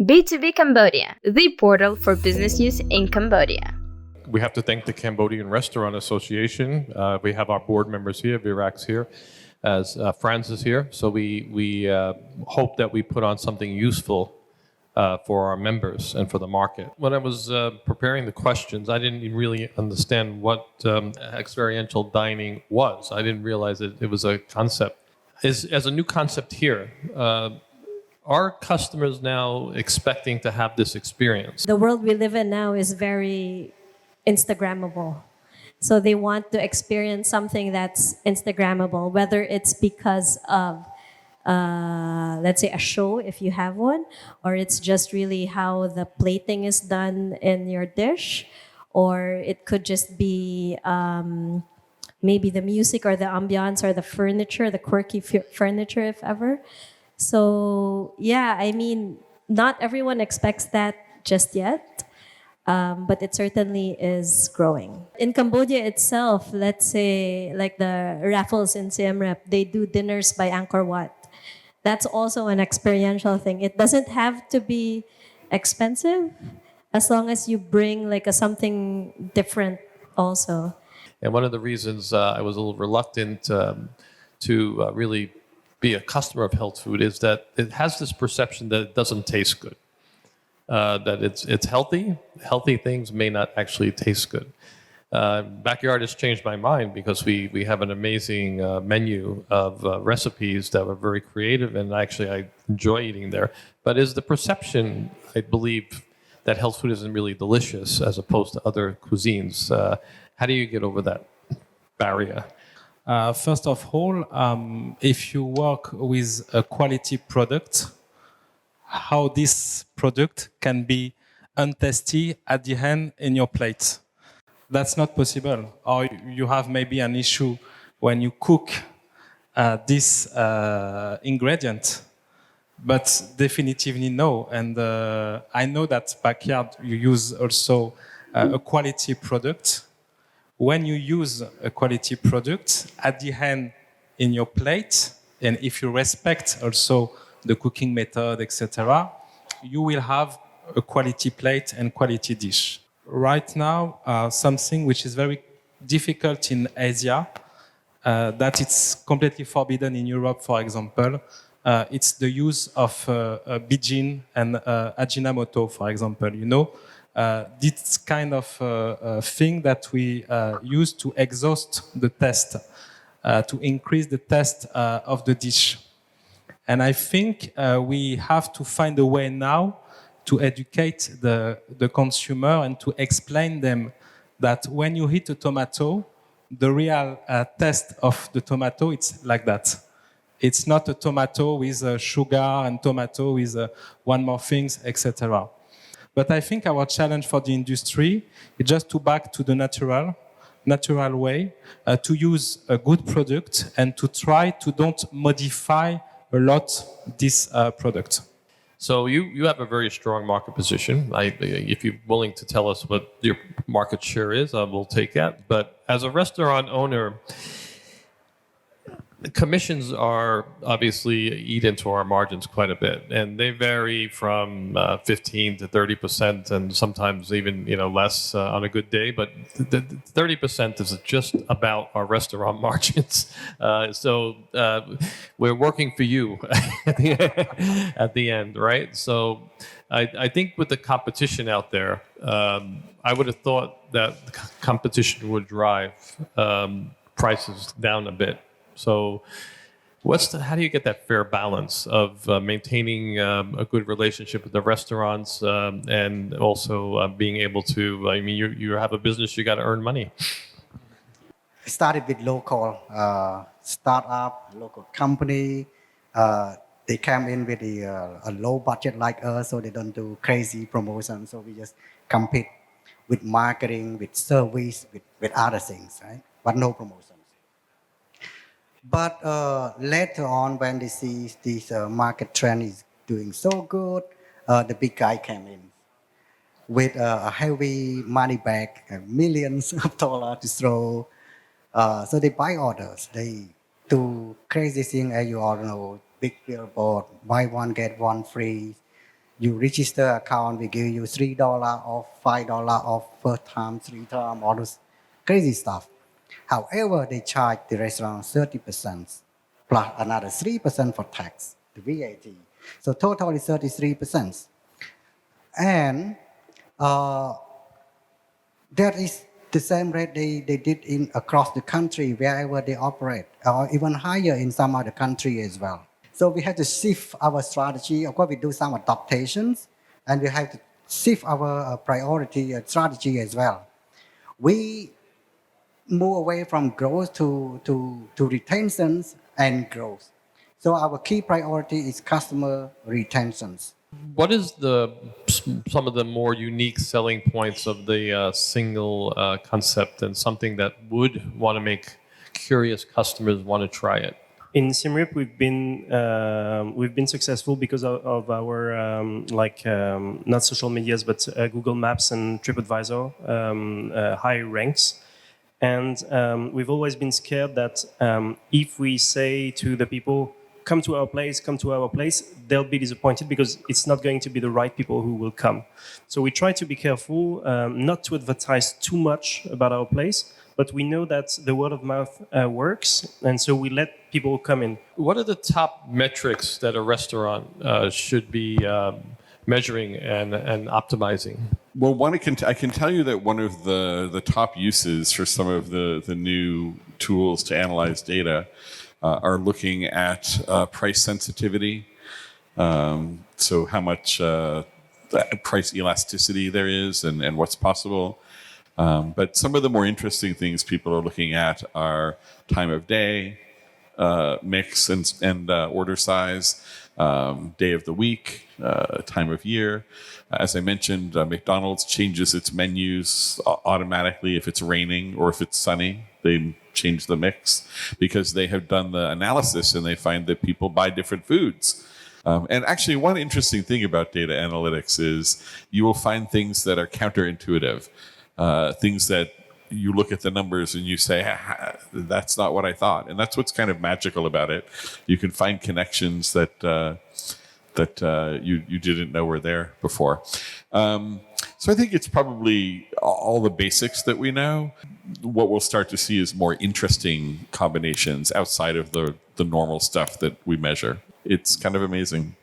B2B Cambodia, the portal for business use in Cambodia. We have to thank the Cambodian Restaurant Association. We have our board members here, Virak's here, as Franz is here. So we hope that we put on something useful for our members and for the market. When I was preparing the questions, I didn't really understand what experiential dining was. I didn't realize it was a concept. As a new concept here, are customers now expecting to have this experience? The world we live in now is very Instagrammable. So they want to experience something that's Instagrammable, whether it's because of, let's say, a show, if you have one, or it's just really how the plating is done in your dish, or it could just be maybe the music or the ambiance or the furniture, the quirky furniture, if ever. So, yeah, I mean, not everyone expects that just yet. But it certainly is growing. In Cambodia itself, let's say like the raffles in Siem Reap, they do dinners by Angkor Wat. That's also an experiential thing. It doesn't have to be expensive as long as you bring like something different also. And one of the reasons I was a little reluctant to really be a customer of health food is that it has this perception that it doesn't taste good. That it's healthy. Healthy things may not actually taste good. Backyard has changed my mind because we have an amazing menu of recipes that were very creative, and actually I enjoy eating there. But is the perception, I believe, that health food isn't really delicious as opposed to other cuisines? How do you get over that barrier? First of all, if you work with a quality product, how this product can be untasty at the end in your plate. That's not possible. Or you have maybe an issue when you cook this ingredient, but definitively no. And I know that Backyard, you use also a quality product. When you use a quality product at the end in your plate, and if you respect also the cooking method, etc., you will have a quality plate and quality dish. Right now, something which is very difficult in Asia, that it's completely forbidden in Europe, for example, it's the use of bijin and ajinomoto, for example. You know, this kind of thing that we use to exhaust the taste, to increase the taste of the dish. And I think we have to find a way now to educate the consumer and to explain them that when you eat a tomato, the real taste of the tomato, it's like that. It's not a tomato with sugar and tomato with one more things, etc. But I think our challenge for the industry is just to back to the natural way, to use a good product and to try to don't modify a lot this product. So you have a very strong market position. If you're willing to tell us what your market share is, we'll take that. But as a restaurant owner, commissions are obviously eat into our margins quite a bit, and they vary from 15 to 30%, and sometimes even less on a good day. But the 30% is just about our restaurant margins. So we're working for you at the end, right? So I think with the competition out there, I would have thought that competition would drive prices down a bit. So how do you get that fair balance of maintaining a good relationship with the restaurants and also being able to, you have a business, you got to earn money. I started with local startup, local company. They came in with a low budget like us, so they don't do crazy promotions. So we just compete with marketing, with service, with other things, right? But no promotions. But later on, when they see this market trend is doing so good, the big guy came in with a heavy money bag, millions of dollars to throw. So they buy orders. They do crazy thing, as you all know, big billboard, buy one, get one free. You register account, we give you $3 off, $5 off first time, 3 time, all those crazy stuff. However, they charge the restaurant 30% plus another 3% for tax, the VAT. So totally 33%. And that is the same rate they did in across the country wherever they operate, or even higher in some other country as well. So we have to shift our strategy. Of course, we do some adaptations, and we have to shift our priority strategy as well. We move away from growth to retentions and growth. So our key priority is customer retentions. What is some of the more unique selling points of the single concept, and something that would want to make curious customers want to try it? In Siem Reap, we've been successful because of our not social medias, but Google Maps and TripAdvisor high ranks. And we've always been scared that if we say to the people, come to our place, they'll be disappointed because it's not going to be the right people who will come. So we try to be careful not to advertise too much about our place, but we know that the word of mouth works, and so we let people come in. What are the top metrics that a restaurant should be measuring and optimizing? Well, I can tell you that one of the top uses for some of the new tools to analyze data are looking at price sensitivity. So how much price elasticity there is and what's possible. But some of the more interesting things people are looking at are time of day, mix and order size, day of the week, time of year. As I mentioned, McDonald's changes its menus automatically if it's raining or if it's sunny. They change the mix because they have done the analysis and they find that people buy different foods. And actually, one interesting thing about data analytics is you will find things that are counterintuitive. Things that you look at the numbers and you say, that's not what I thought. And that's what's kind of magical about it. You can find connections that you didn't know were there before. So I think it's probably all the basics that we know. What we'll start to see is more interesting combinations outside of the normal stuff that we measure. It's kind of amazing.